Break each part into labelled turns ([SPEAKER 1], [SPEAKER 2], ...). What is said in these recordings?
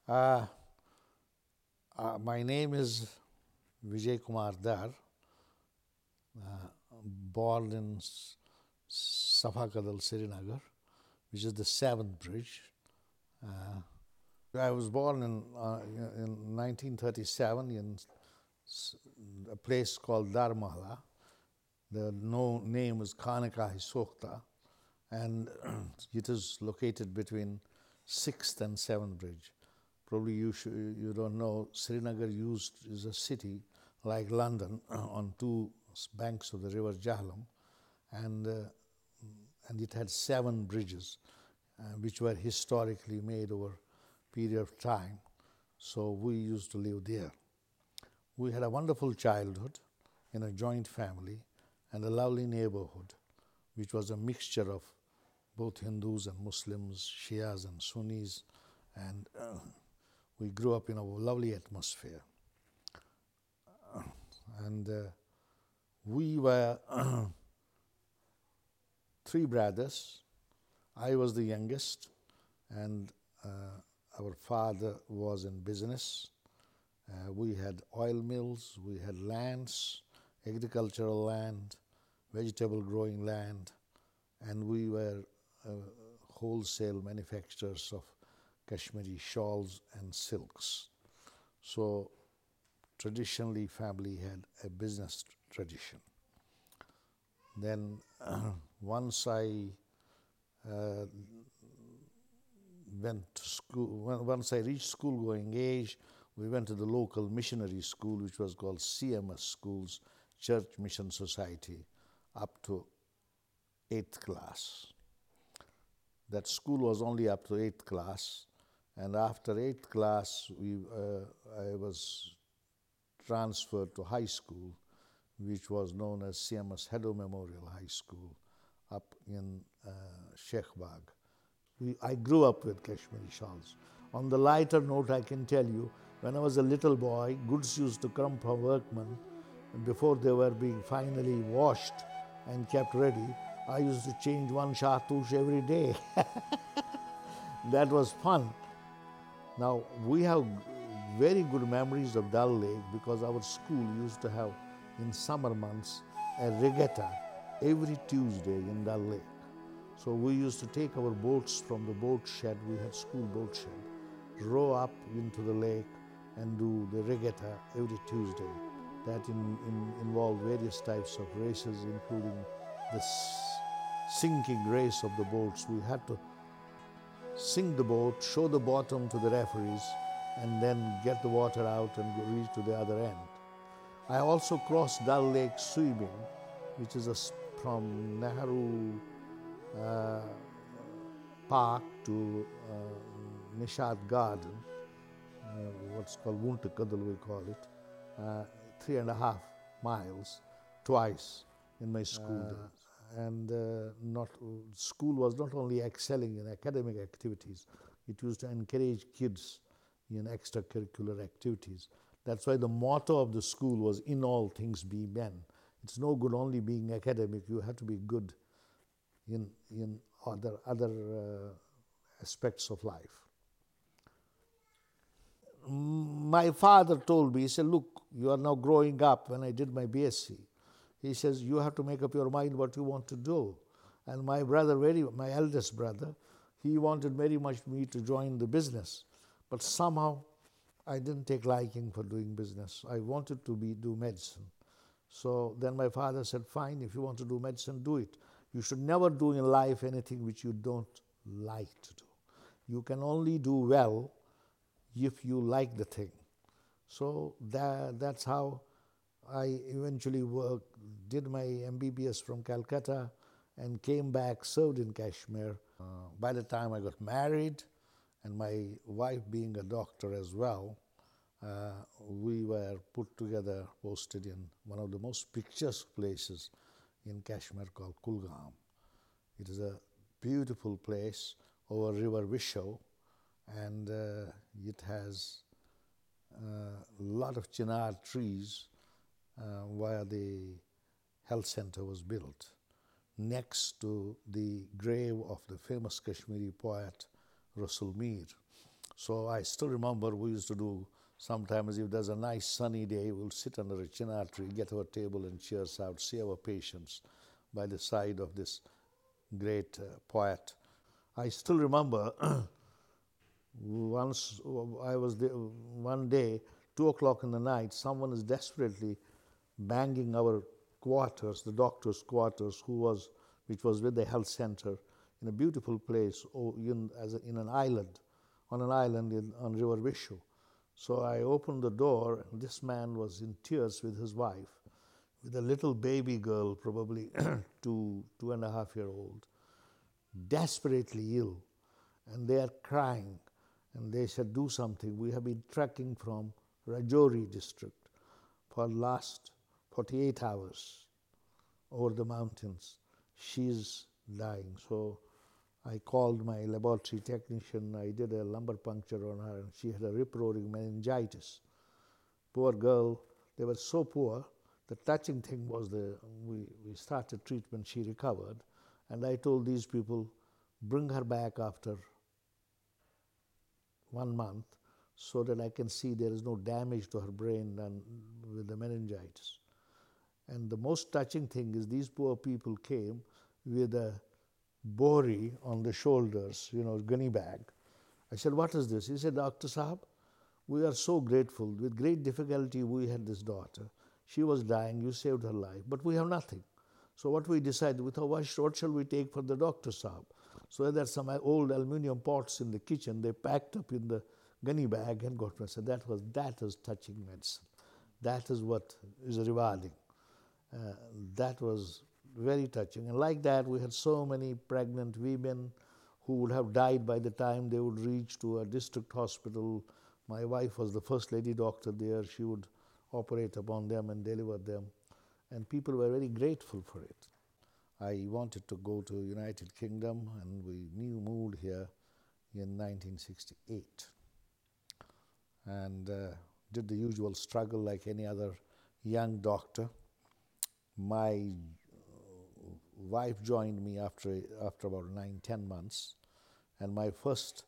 [SPEAKER 1] Uh, my name is Vijay Kumar Dhar, born in Safakadal, Srinagar, which is the seventh bridge. I was born in 1937 in a place called Dharmala. The name is Kanakahi Sokta, and it is located between 6th and 7th Bridge. Probably you don't know, Srinagar is a city like London on two banks of the river Jahlam, and it had 7 bridges, which were historically made over a period of time. So we used to live there. We had a wonderful childhood in a joint family and a lovely neighborhood, which was a mixture of both Hindus and Muslims, Shias and Sunnis, and we grew up in a lovely atmosphere. And we were 3 brothers. I was the youngest, and our father was in business. We had oil mills, we had lands, agricultural land, vegetable growing land, and we were wholesale manufacturers of Kashmiri shawls and silks. So traditionally, family had a business tradition. Then once I went to school, once I reached school-going age, we went to the local missionary school, which was called CMS Schools, Church Mission Society, up to 8th class. That school was only up to 8th class, and after 8th class, I was transferred to high school, which was known as CMS Hedo Memorial High School, up in Sheikh Bagh. I grew up with Kashmiri shawls. On the lighter note, I can tell you, when I was a little boy, goods used to come from workmen, and before they were being finally washed and kept ready, I used to change one shartouche every day. That was fun. Now, we have very good memories of Dal Lake because our school used to have, in summer months, a regatta every Tuesday in Dal Lake. So we used to take our boats from the boat shed, we had school boat shed, row up into the lake and do the regatta every Tuesday. That involved various types of races, including the sinking race of the boats. We had to sink the boat, show the bottom to the referees, and then get the water out and reach to the other end. I also crossed Dal Lake swimming, which is from Nehru Park to Nishad Garden, what's called Wuntakadal we call it, 3.5 miles, twice in my school days. And school was not only excelling in academic activities, it used to encourage kids in extracurricular activities. That's why the motto of the school was, "In all things be men." It's no good only being academic, you have to be good in other aspects of life. My father told me, he said, "Look, you are now growing up." When I did my BSc, he says, "You have to make up your mind what you want to do." And my eldest brother, he wanted very much me to join the business. But somehow I didn't take liking for doing business. I wanted to do medicine. So then my father said, "Fine, if you want to do medicine, do it. You should never do in life anything which you don't like to do. You can only do well if you like the thing." So that's how I eventually did my MBBS from Calcutta and came back, served in Kashmir. By the time I got married, and my wife being a doctor as well, we were put together, posted in one of the most picturesque places in Kashmir called Kulgam. It is a beautiful place over River Visho, and it has a lot of chinar trees where the health center was built, next to the grave of the famous Kashmiri poet Rasul Mir. So I still remember we used to do sometimes if there's a nice sunny day, we'll sit under a chinar tree, get our table and chairs out, see our patients by the side of this great poet. I still remember once I was there, one day, 2 o'clock in the night, someone is desperately banging our quarters, the doctor's quarters, which was with the health center, in a beautiful place, in an island, on an island on River Vishu. So I opened the door, and this man was in tears with his wife, with a little baby girl, probably 2.5 year old, desperately ill, and they are crying, and they said, do something. We have been trekking from Rajouri district for last 48 hours over the mountains. She's dying. So I called my laboratory technician. I did a lumbar puncture on her, and she had a rip-roaring meningitis. Poor girl. They were so poor. The touching thing was we started treatment. She recovered. And I told these people, bring her back after 1 month so that I can see there is no damage to her brain done with the meningitis. And the most touching thing is these poor people came with a bori on the shoulders, gunny bag. I said, what is this? He said, Dr. Sahab, we are so grateful. With great difficulty, we had this daughter. She was dying. You saved her life. But we have nothing. So what we decided, we thought, what shall we take for the Dr. Sahab? So there's some old aluminum pots in the kitchen. They packed up in the gunny bag and got me. So that is touching medicine. That is what is rewarding. That was very touching. And like that, we had so many pregnant women who would have died by the time they would reach to a district hospital. My wife was the first lady doctor there. She would operate upon them and deliver them. And people were very grateful for it. I wanted to go to United Kingdom, and we moved here in 1968. And did the usual struggle like any other young doctor. My wife joined me after about 9-10 months, and my first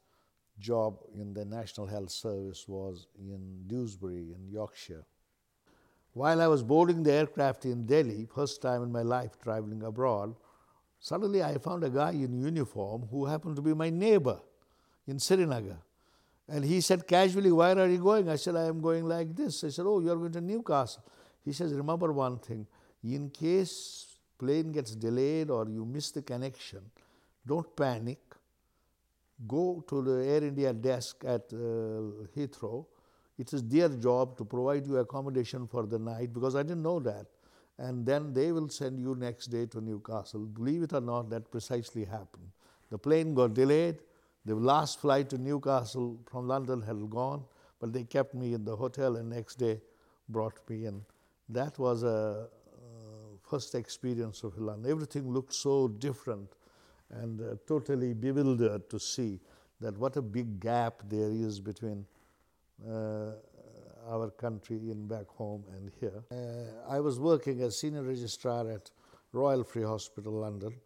[SPEAKER 1] job in the National Health Service was in Dewsbury in Yorkshire. While I was boarding the aircraft in Delhi, first time in my life traveling abroad, suddenly I found a guy in uniform who happened to be my neighbor in Srinagar. And he said casually, where are you going? I said, I am going like this. I said, oh, you are going to Newcastle. He says, remember one thing, in case plane gets delayed or you miss the connection, don't panic. Go to the Air India desk at Heathrow. It is their job to provide you accommodation for the night, because I didn't know that. And then they will send you next day to Newcastle. Believe it or not, that precisely happened. The plane got delayed. The last flight to Newcastle from London had gone, but they kept me in the hotel, and next day brought me in. That was a first experience of London. Everything looked so different, and totally bewildered to see that what a big gap there is between our country in back home and here. I was working as senior registrar at Royal Free Hospital, London,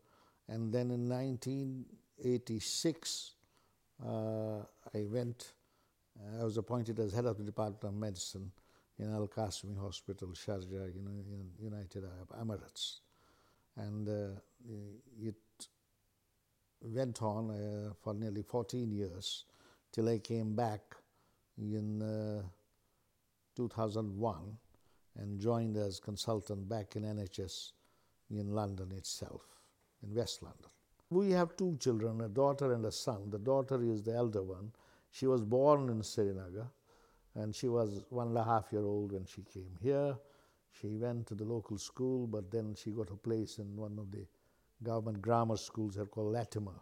[SPEAKER 1] and then in 1986, I was appointed as head of the Department of Medicine in Al Qasimi Hospital, Sharjah, in United Arab Emirates. And it went on for nearly 14 years till I came back in 2001 and joined as consultant back in NHS in London itself, in West London. We have 2 children, a daughter and a son. The daughter is the elder one. She was born in Srinagar, and she was 1.5 years old when she came here. She went to the local school, but then she got a place in one of the government grammar schools here called Latimer,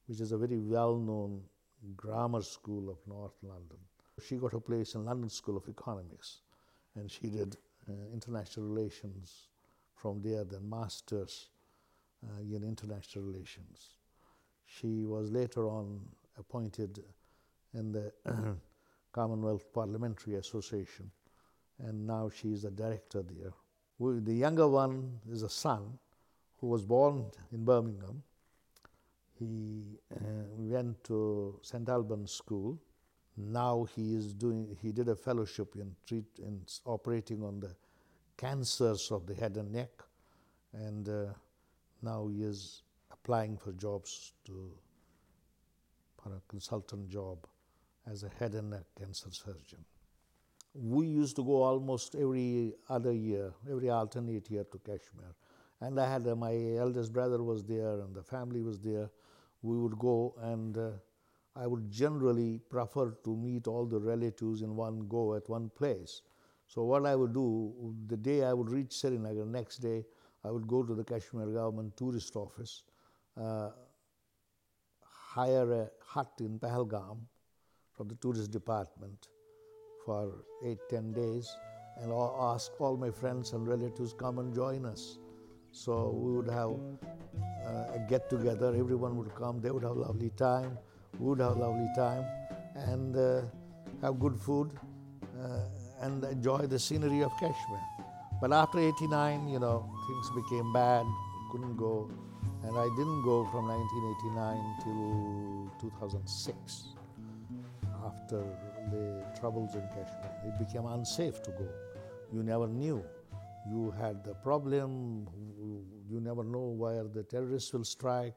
[SPEAKER 1] which is a very well-known grammar school of North London. She got a place in London School of Economics, and she did international relations from there, then masters in international relations. She was later on appointed in the Commonwealth Parliamentary Association, and now she is a director there. The younger one is a son who was born in Birmingham. He went to St. Albans School, Now he did a fellowship in operating on the cancers of the head and neck, and now he is applying for a consultant job as a head and neck cancer surgeon. We used to go almost every other year, every alternate year to Kashmir. And I had my eldest brother was there and the family was there. We would go, and I would generally prefer to meet all the relatives in one go at one place. So what I would do, the day I would reach Srinagar, next day I would go to the Kashmir government tourist office, hire a hut in Pahalgam from the tourist department for 8-10 days, and ask all my friends and relatives come and join us. So we would have a get together, everyone would come, they would have a lovely time, we would have a lovely time, and have good food and enjoy the scenery of Kashmir. But after 89, things became bad, we couldn't go, and I didn't go from 1989 till 2006. After the troubles in Kashmir, it became unsafe to go. You never knew. You had the problem, you never know where the terrorists will strike,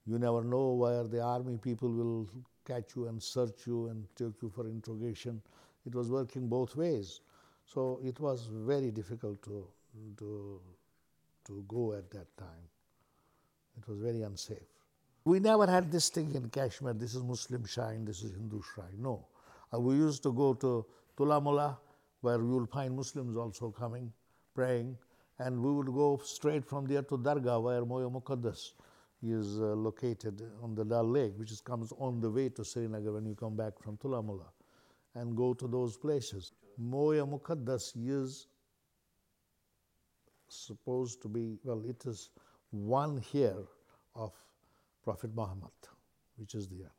[SPEAKER 1] you never know where the army people will catch you and search you and take you for interrogation. It was working both ways. So it was very difficult to go at that time. It was very unsafe. We never had this thing in Kashmir, this is Muslim shrine, this is Hindu shrine. No. We used to go to Tulamula, where we will find Muslims also coming, praying, and we would go straight from there to Dargah, where Moya Muqaddas is located on the Dal Lake, which comes on the way to Srinagar when you come back from Tulamula, and go to those places. Moya Muqaddas is supposed to be, well, it is one hair of Prophet Muhammad, which is there.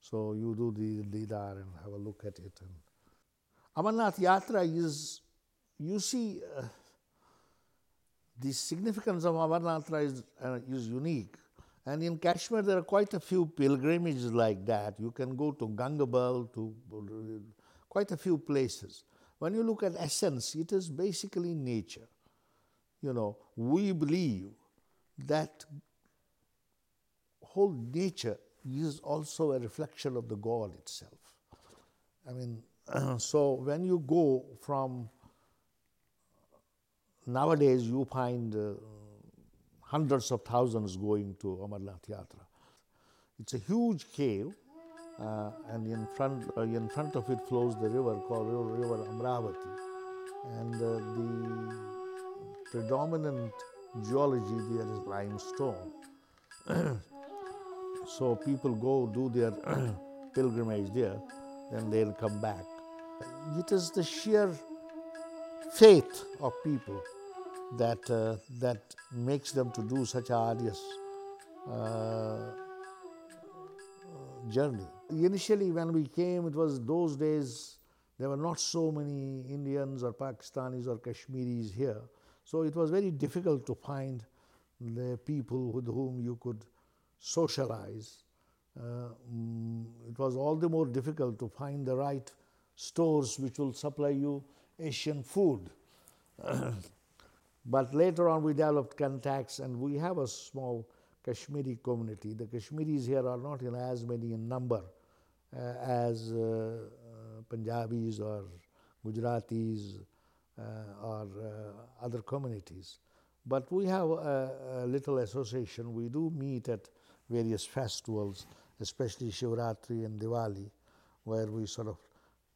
[SPEAKER 1] So you do the Didar and have a look at it. And Amarnath Yatra is, you see, the significance of Amarnath Yatra is unique. And in Kashmir, there are quite a few pilgrimages like that. You can go to Gangabal, to quite a few places. When you look at essence, it is basically nature. We believe that whole nature is also a reflection of the God itself. I mean, so when you go from, nowadays you find hundreds of thousands going to Amarnath Yatra. It's a huge cave, and in front of it flows the river called River Amravati, and the predominant geology there is limestone. So people go do their pilgrimage there, then they'll come back. It is the sheer faith of people that makes them to do such a arduous journey. Initially, when we came, it was those days, there were not so many Indians or Pakistanis or Kashmiris here. So it was very difficult to find the people with whom you could socialize. It was all the more difficult to find the right stores which will supply you Asian food. But later on we developed contacts, and we have a small Kashmiri community. The Kashmiris here are not in as many in number as Punjabis or Gujaratis or other communities. But we have a little association. We do meet at various festivals, especially Shivratri and Diwali, where we sort of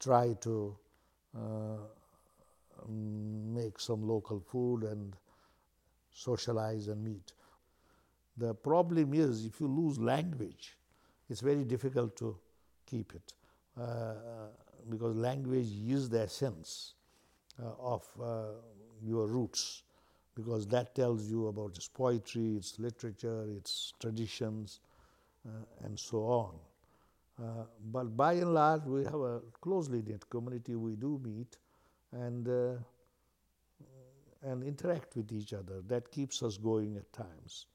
[SPEAKER 1] try to make some local food and socialize and meet. The problem is, if you lose language, it's very difficult to keep it, because language is the essence of your roots, because that tells you about its poetry, its literature, its traditions, and so on. But by and large, we have a closely knit community. We do meet and interact with each other. That keeps us going at times.